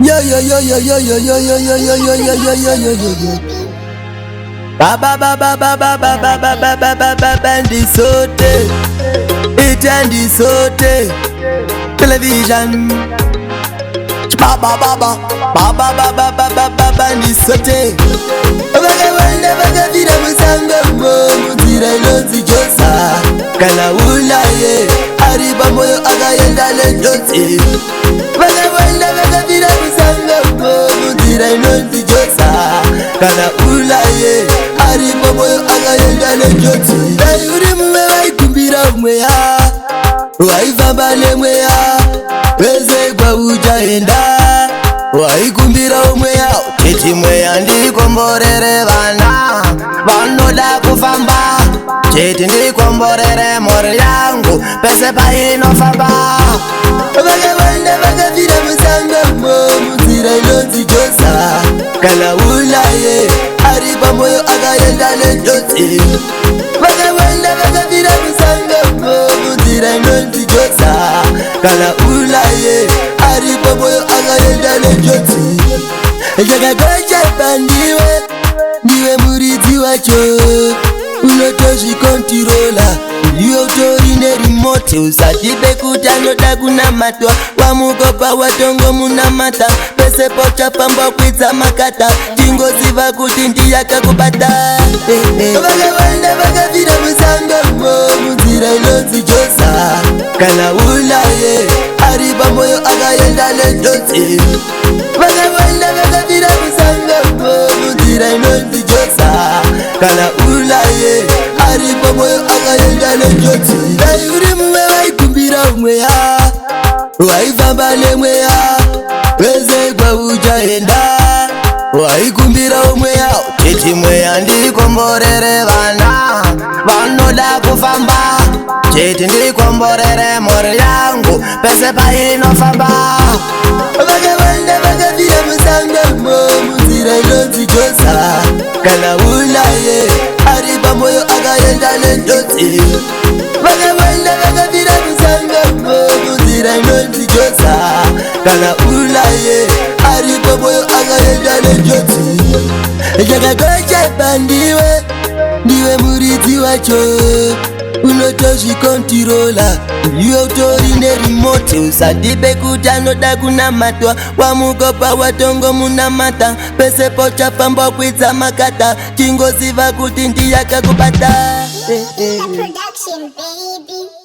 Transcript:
Yo yo yo yo yo yo yo yo yo yo yo yo yo yo yo yo yo. Ba ba ba ba ba ba ba ba ba ba ba ba ba bandi sote. Itendi sote. Television. Ba ba ba ba ba ba ba ba ba ba ba bandi sote. Baga wanda baga vira musanga mo mutira ilonzi josa. Kana ulaye ariba moyo agayenda lendote. Baga wanda baga vira musanga mo mutira ilonzi josa. Kana ulaye ariba moyo agayenda lendote. Dayuri mwe waikumbira umweya waivamba mweya weze kwa ujaenda waikumbira umweya titi mweya ndikomborere vana vanoda kufamba titi ndikomborere mori yangu pese painofamba vakawanda vakavira musangamo munzira inonzi josa kana ulaye ari pamoyo akaenda nenjodzi vakawanda vakavira musangamo munzira inonzi josa kana ulaye ari pamoyo akaenda nenjodzi chakakocha ndiwe ndiwe muridzi wacho unotozvikontirola ndiwe utori nerimote usatibe kuti anoda kunamatwa wamukopa watongo munamata pese pochapamba kwidza makata tingoziva kuti ndiyakakubata vakawanda vakavira musangamo munzira inonzi josa kana ulaye ari pamoyo akaenda nenjodzi vakawanda vakavira musangamo munzira inonzi josa kana ulaye ari pamoyo akaenda nenjodzi dai uri mumwe waikumbira umweya waivamba nemweya weze kwa ujaenda waikumbira umweya titi mweya ndikomborere vana vanoda kufamba titi ndikomborere mori yangu pese painofamba vakawanda vakavira musangamo munzira inonzi josa kana ulaye ari pamoyo akaenda nenjodzi vakawanda vakavira musangamo munzira inonzi josa kana ulaye ari pamoyo akaenda nenjodzi chakakocha ndiwe ndiwe muridzi wacho unotozvikontirola ndiwe utori nerimote usadibe kuti anoda kunamatwa wamukopa watongo munamata pese pochapamba kwidza makata tingoziva kuti ndiyakakubata Production, baby.